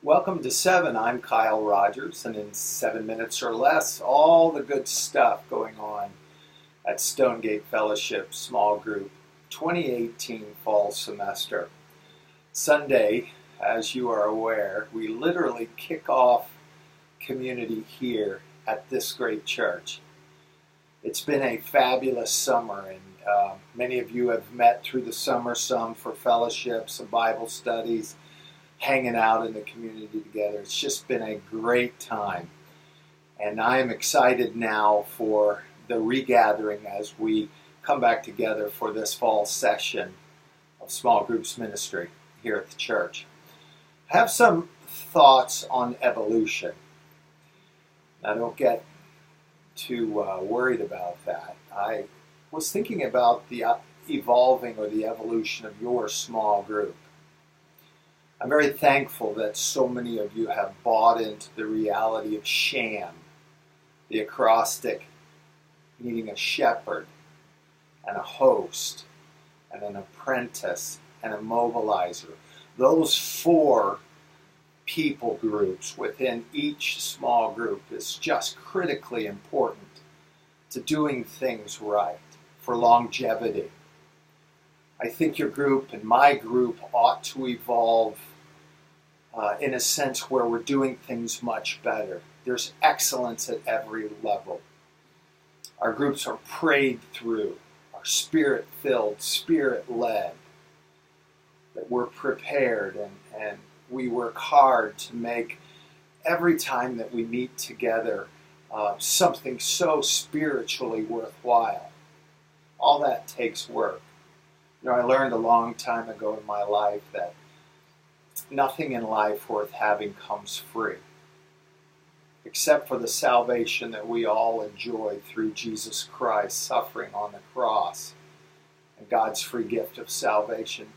Welcome to 7. I'm Kyle Rogers, and in 7 minutes or less, all the good stuff going on at Stonegate Fellowship Small Group 2018 fall semester. Sunday, as you are aware, we literally kick off community here at this great church. It's been a fabulous summer, and many of you have met through the summer, some for fellowships, some Bible studies, hanging out in the community together. It's just been a great time. And I am excited now for the regathering as we come back together for this fall session of small groups ministry here at the church. I have some thoughts on evolution. Now, don't get too worried about that. I was thinking about the evolving or the evolution of your small group. I'm very thankful that so many of you have bought into the reality of SHAM, the acrostic needing a shepherd and a host and an apprentice and a mobilizer. Those 4 people groups within each small group is just critically important to doing things right for longevity. I think your group and my group ought to evolve in a sense where we're doing things much better. There's excellence at every level. Our groups are prayed through, are spirit-filled, spirit-led, that we're prepared and we work hard to make every time that we meet together something so spiritually worthwhile. All that takes work. You know, I learned a long time ago in my life that nothing in life worth having comes free, except for the salvation that we all enjoy through Jesus Christ suffering on the cross and God's free gift of salvation.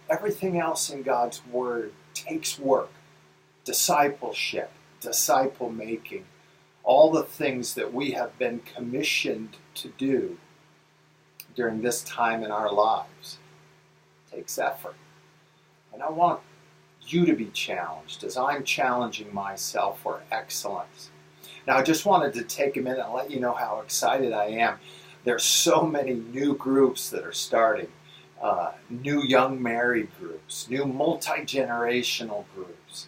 Everything else in God's Word takes work, discipleship, disciple making, all the things that we have been commissioned to do during this time in our lives. It takes effort. And I want you to be challenged as I'm challenging myself for excellence. Now, I just wanted to take a minute and let you know how excited I am. There's so many new groups that are starting. New young married groups, new multi-generational groups.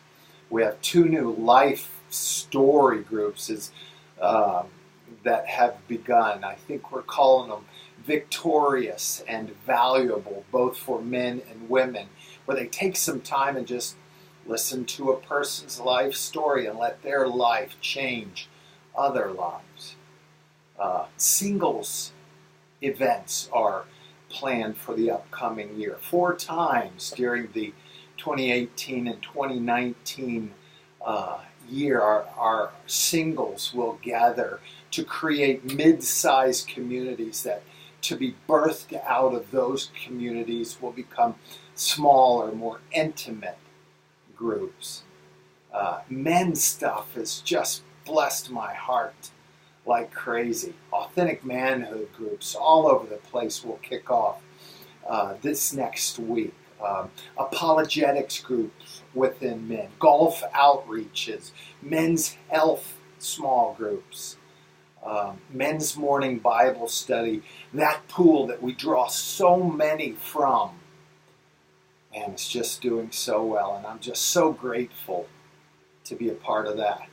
We have 2 new life story groups that have begun. I think we're calling them victorious and valuable, both for men and women, where they take some time and just listen to a person's life story and let their life change other lives. Singles events are planned for the upcoming year. 4 times during the 2018 and 2019 year, our singles will gather to create mid-sized communities that, to be birthed out of those communities, will become smaller, more intimate groups. Men's stuff has just blessed my heart like crazy. Authentic manhood groups all over the place will kick off this next week. Apologetics groups within men, golf outreaches, men's health small groups, men's morning Bible study, that pool that we draw so many from. And it's just doing so well, and I'm just so grateful to be a part of that.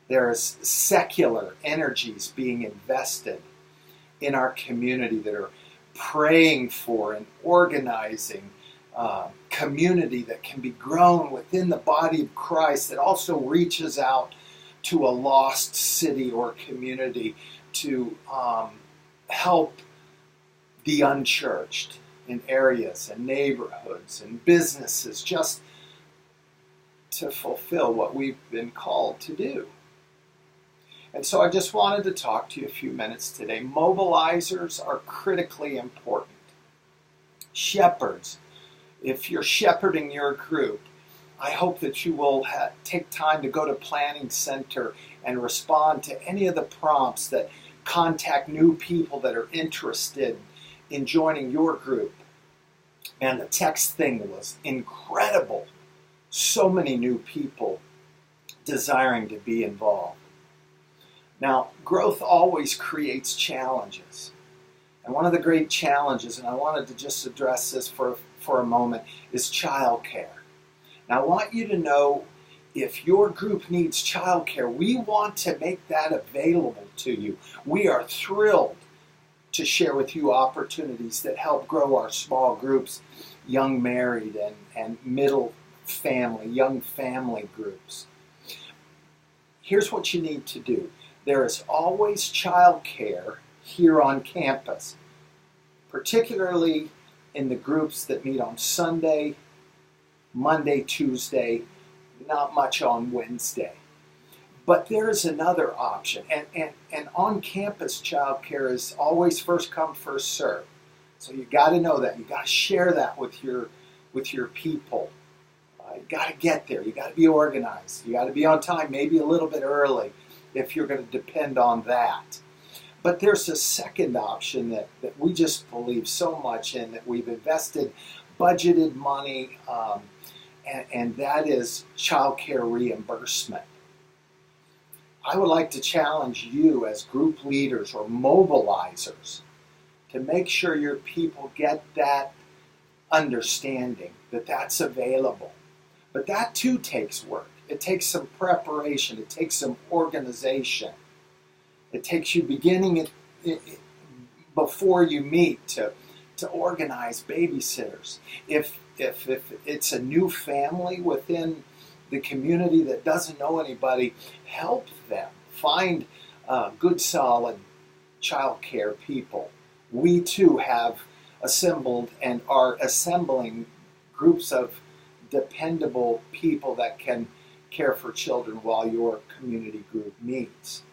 There's secular energies being invested in our community that are praying for and organizing community that can be grown within the body of Christ, that also reaches out to a lost city or community to help the unchurched in areas and neighborhoods and businesses, just to fulfill what we've been called to do. And so I just wanted to talk to you a few minutes today. Mobilizers are critically important. Shepherds, if you're shepherding your group, I hope that you will take time to go to Planning Center and respond to any of the prompts that contact new people that are interested in joining your group. And the text thing was incredible. So many new people desiring to be involved. Now, growth always creates challenges. And one of the great challenges, and I wanted to just address this for a moment, is childcare. Now, I want you to know, if your group needs childcare, we want to make that available to you. We are thrilled to share with you opportunities that help grow our small groups, young married and middle family, young family groups. Here's what you need to do. There is always childcare here on campus, particularly in the groups that meet on Sunday, Monday, Tuesday, not much on Wednesday. But there is another option, and on-campus childcare is always first come, first serve. So you got to know that. You got to share that with your people. You got to get there. You got to be organized. You got to be on time, maybe a little bit early, if you're going to depend on that. But there's a second option that we just believe so much in, that we've invested budgeted money, and that is childcare reimbursement. I would like to challenge you as group leaders or mobilizers to make sure your people get that understanding, that that's available. But that too takes work. It takes some preparation. It takes some organization. It takes you beginning before you meet to organize babysitters. If it's a new family within the community that doesn't know anybody, help them find good, solid child care people. We too have assembled and are assembling groups of dependable people that can care for children while your community group meets.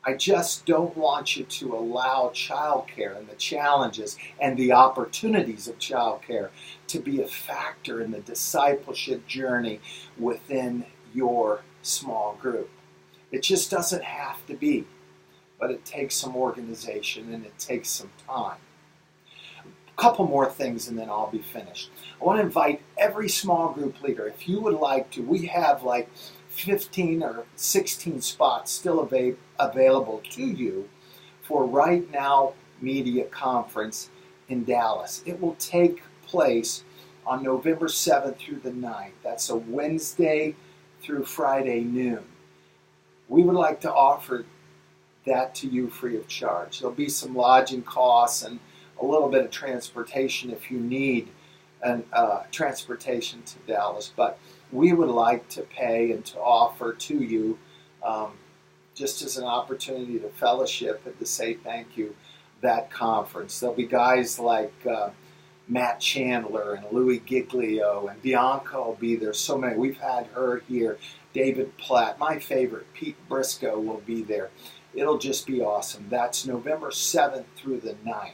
I just don't want you to allow childcare and the challenges and the opportunities of childcare to be a factor in the discipleship journey within your small group. It just doesn't have to be, but it takes some organization and it takes some time. A couple more things and then I'll be finished. I want to invite every small group leader, if you would like to, we have like 15 or 16 spots still available to you for Right Now Media Conference in Dallas. It will take place on November 7th through the 9th. That's a Wednesday through Friday noon. We would like to offer that to you free of charge. There'll be some lodging costs and a little bit of transportation if you need transportation to Dallas, but we would like to pay and to offer to you, just as an opportunity to fellowship and to say thank you, that conference. There'll be guys like Matt Chandler and Louis Giglio, and Bianca will be there. So many. We've had her here. David Platt, my favorite, Pete Briscoe will be there. It'll just be awesome. That's November 7th through the 9th.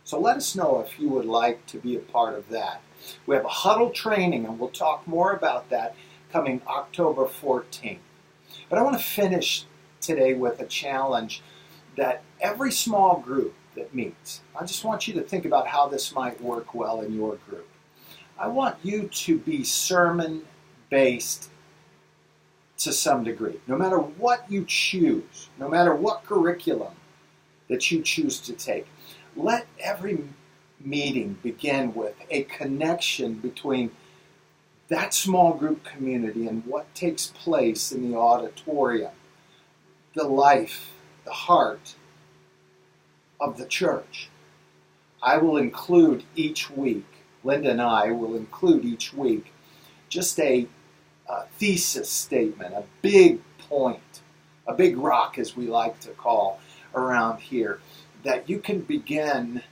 So let us know if you would like to be a part of that. We have a huddle training, and we'll talk more about that coming October 14th. But I want to finish today with a challenge that every small group that meets, I just want you to think about how this might work well in your group. I want you to be sermon-based to some degree. No matter what you choose, no matter what curriculum that you choose to take, let every meeting begin with a connection between that small group community and what takes place in the auditorium, the life, the heart of the church. I will include each week, Linda and I will include each week, just a thesis statement, a big point, a big rock as we like to call around here, that you can begin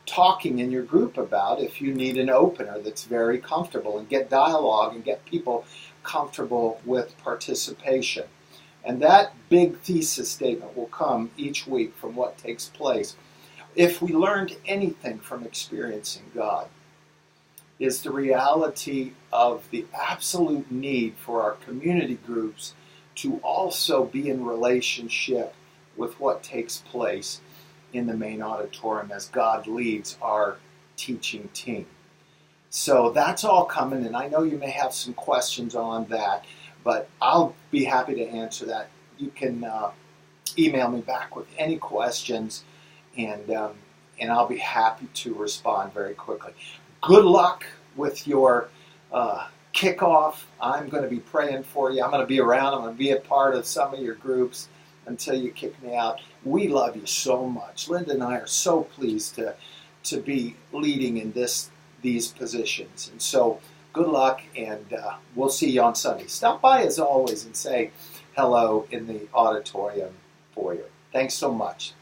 talking in your group about if you need an opener that's very comfortable, and get dialogue and get people comfortable with participation. And that big thesis statement will come each week from what takes place. If we learned anything from experiencing God, is the reality of the absolute need for our community groups to also be in relationship with what takes place in the main auditorium as God leads our teaching team. So that's all coming, and I know you may have some questions on that. But I'll be happy to answer that. You can email me back with any questions, and I'll be happy to respond very quickly. Good luck with your kickoff. I'm going to be praying for you. I'm going to be around. I'm going to be a part of some of your groups until you kick me out. We love you so much. Linda and I are so pleased to be leading in these positions. And so good luck, and we'll see you on Sunday. Stop by as always and say hello in the auditorium foyer. Thanks so much.